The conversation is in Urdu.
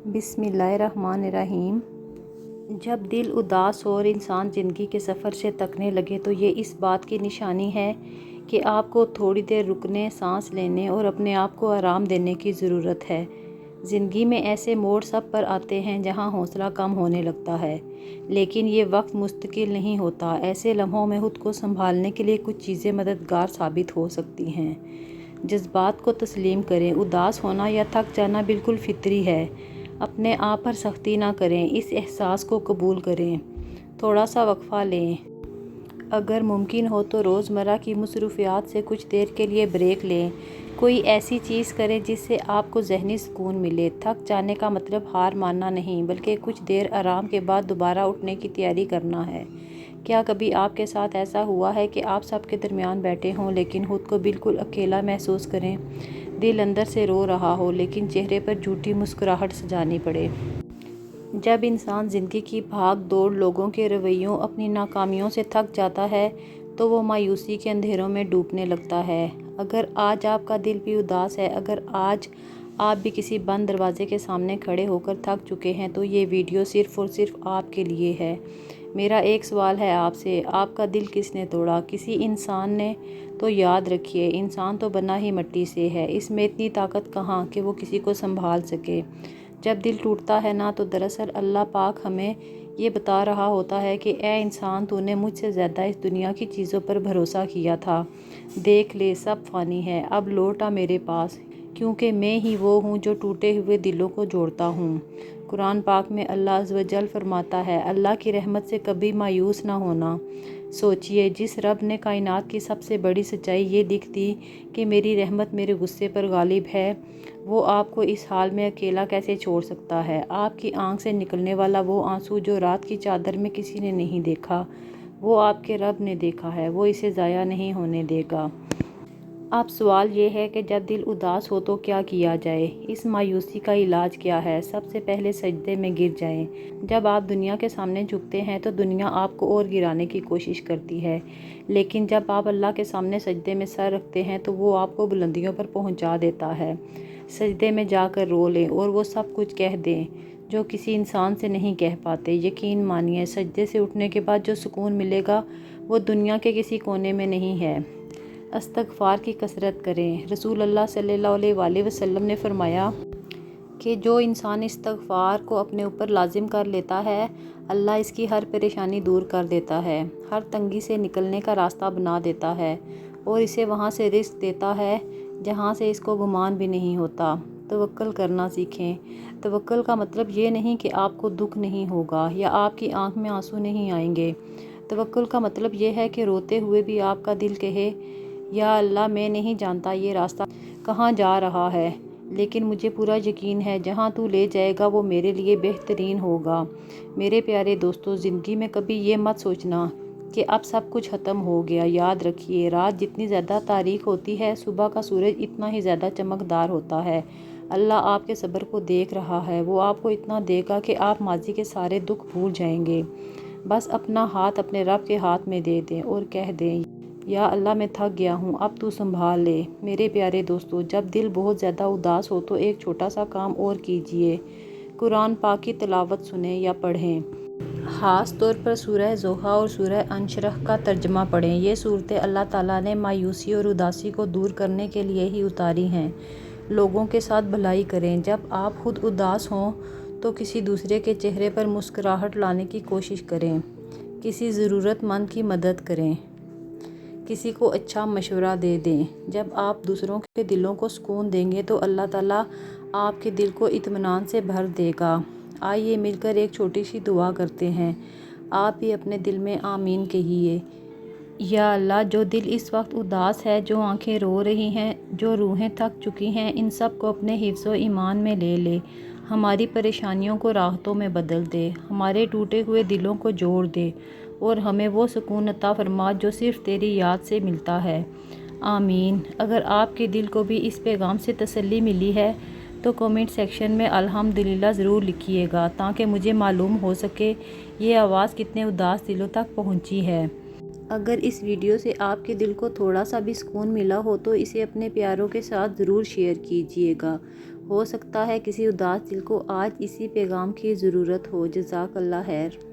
بسم اللہ الرحمن الرحیم۔ جب دل اداس ہو اور انسان زندگی کے سفر سے تکنے لگے تو یہ اس بات کی نشانی ہے کہ آپ کو تھوڑی دیر رکنے، سانس لینے اور اپنے آپ کو آرام دینے کی ضرورت ہے۔ زندگی میں ایسے موڑ سب پر آتے ہیں جہاں حوصلہ کم ہونے لگتا ہے، لیکن یہ وقت مستقل نہیں ہوتا۔ ایسے لمحوں میں خود کو سنبھالنے کے لیے کچھ چیزیں مددگار ثابت ہو سکتی ہیں۔ جذبات کو تسلیم کریں۔ اداس ہونا یا تھک جانا بالکل فطری ہے۔ اپنے آپ پر سختی نہ کریں، اس احساس کو قبول کریں۔ تھوڑا سا وقفہ لیں۔ اگر ممکن ہو تو روزمرہ کی مصروفیات سے کچھ دیر کے لیے بریک لیں۔ کوئی ایسی چیز کریں جس سے آپ کو ذہنی سکون ملے۔ تھک جانے کا مطلب ہار ماننا نہیں، بلکہ کچھ دیر آرام کے بعد دوبارہ اٹھنے کی تیاری کرنا ہے۔ کیا کبھی آپ کے ساتھ ایسا ہوا ہے کہ آپ سب کے درمیان بیٹھے ہوں لیکن خود کو بالکل اکیلا محسوس کریں؟ دل اندر سے رو رہا ہو لیکن چہرے پر جھوٹی مسکراہٹ سجانی پڑے۔ جب انسان زندگی کی بھاگ دوڑ، لوگوں کے رویوں، اپنی ناکامیوں سے تھک جاتا ہے تو وہ مایوسی کے اندھیروں میں ڈوبنے لگتا ہے۔ اگر آج آپ کا دل بھی اداس ہے، اگر آج آپ بھی کسی بند دروازے کے سامنے کھڑے ہو کر تھک چکے ہیں تو یہ ویڈیو صرف اور صرف آپ کے لیے ہے۔ میرا ایک سوال ہے آپ سے، آپ کا دل کس نے توڑا؟ کسی انسان نے؟ تو یاد رکھیے، انسان تو بنا ہی مٹی سے ہے۔ اس میں اتنی طاقت کہاں کہ وہ کسی کو سنبھال سکے۔ جب دل ٹوٹتا ہے نا تو دراصل اللہ پاک ہمیں یہ بتا رہا ہوتا ہے کہ اے انسان، تو نے مجھ سے زیادہ اس دنیا کی چیزوں پر بھروسہ کیا تھا۔ دیکھ لے، سب فانی ہے، اب لوٹ آ میرے پاس، کیونکہ میں ہی وہ ہوں جو ٹوٹے ہوئے دلوں کو جوڑتا ہوں۔ قرآن پاک میں اللہ عز و جل فرماتا ہے، اللہ کی رحمت سے کبھی مایوس نہ ہونا۔ سوچئے، جس رب نے کائنات کی سب سے بڑی سچائی یہ لکھ دی کہ میری رحمت میرے غصے پر غالب ہے، وہ آپ کو اس حال میں اکیلا کیسے چھوڑ سکتا ہے؟ آپ کی آنکھ سے نکلنے والا وہ آنسو جو رات کی چادر میں کسی نے نہیں دیکھا، وہ آپ کے رب نے دیکھا ہے، وہ اسے ضائع نہیں ہونے دے گا۔ اب سوال یہ ہے کہ جب دل اداس ہو تو کیا کیا جائے؟ اس مایوسی کا علاج کیا ہے؟ سب سے پہلے سجدے میں گر جائیں۔ جب آپ دنیا کے سامنے جھکتے ہیں تو دنیا آپ کو اور گرانے کی کوشش کرتی ہے، لیکن جب آپ اللہ کے سامنے سجدے میں سر رکھتے ہیں تو وہ آپ کو بلندیوں پر پہنچا دیتا ہے۔ سجدے میں جا کر رو لیں اور وہ سب کچھ کہہ دیں جو کسی انسان سے نہیں کہہ پاتے۔ یقین مانیے، سجدے سے اٹھنے کے بعد جو سکون ملے گا وہ دنیا کے کسی کونے میں نہیں ہے۔ استغفار کی کثرت کریں۔ رسول اللہ صلی اللہ علیہ وآلہ وسلم نے فرمایا کہ جو انسان استغفار کو اپنے اوپر لازم کر لیتا ہے، اللہ اس کی ہر پریشانی دور کر دیتا ہے، ہر تنگی سے نکلنے کا راستہ بنا دیتا ہے اور اسے وہاں سے رزق دیتا ہے جہاں سے اس کو گمان بھی نہیں ہوتا۔ توکل کرنا سیکھیں۔ توکل کا مطلب یہ نہیں کہ آپ کو دکھ نہیں ہوگا یا آپ کی آنکھ میں آنسو نہیں آئیں گے۔ توکل کا مطلب یہ ہے کہ روتے ہوئے بھی آپ کا دل کہے، یا اللہ، میں نہیں جانتا یہ راستہ کہاں جا رہا ہے، لیکن مجھے پورا یقین ہے جہاں تو لے جائے گا وہ میرے لیے بہترین ہوگا۔ میرے پیارے دوستو، زندگی میں کبھی یہ مت سوچنا کہ اب سب کچھ ختم ہو گیا۔ یاد رکھیے، رات جتنی زیادہ تاریک ہوتی ہے، صبح کا سورج اتنا ہی زیادہ چمکدار ہوتا ہے۔ اللہ آپ کے صبر کو دیکھ رہا ہے، وہ آپ کو اتنا دے گا کہ آپ ماضی کے سارے دکھ بھول جائیں گے۔ بس اپنا ہاتھ اپنے رب کے ہاتھ میں دے دیں اور کہہ دیں، یا اللہ، میں تھک گیا ہوں، اب تو سنبھال لے۔ میرے پیارے دوستو، جب دل بہت زیادہ اداس ہو تو ایک چھوٹا سا کام اور کیجئے۔ قرآن پاک کی تلاوت سنیں یا پڑھیں۔ خاص طور پر سورہ ضحیٰ اور سورہ انشرح کا ترجمہ پڑھیں۔ یہ صورتیں اللہ تعالیٰ نے مایوسی اور اداسی کو دور کرنے کے لیے ہی اتاری ہیں۔ لوگوں کے ساتھ بھلائی کریں۔ جب آپ خود اداس ہوں تو کسی دوسرے کے چہرے پر مسکراہٹ لانے کی کوشش کریں۔ کسی ضرورت مند کی مدد کریں۔ کسی کو اچھا مشورہ دے دیں۔ جب آپ دوسروں کے دلوں کو سکون دیں گے تو اللہ تعالیٰ آپ کے دل کو اطمینان سے بھر دے گا۔ آئیے مل کر ایک چھوٹی سی دعا کرتے ہیں۔ آپ بھی اپنے دل میں آمین کہیے۔ یا اللہ، جو دل اس وقت اداس ہے، جو آنکھیں رو رہی ہیں، جو روحیں تھک چکی ہیں، ان سب کو اپنے حفظ و ایمان میں لے لے۔ ہماری پریشانیوں کو راحتوں میں بدل دے، ہمارے ٹوٹے ہوئے دلوں کو جوڑ دے اور ہمیں وہ سکون عطا فرما جو صرف تیری یاد سے ملتا ہے۔ آمین۔ اگر آپ کے دل کو بھی اس پیغام سے تسلی ملی ہے تو کمنٹ سیکشن میں الحمدللہ ضرور لکھیے گا، تاکہ مجھے معلوم ہو سکے یہ آواز کتنے اداس دلوں تک پہنچی ہے۔ اگر اس ویڈیو سے آپ کے دل کو تھوڑا سا بھی سکون ملا ہو تو اسے اپنے پیاروں کے ساتھ ضرور شیئر کیجیے گا ہو سکتا ہے کسی اداس دل کو آج اسی پیغام کی ضرورت ہو۔ جزاک اللہ خیر۔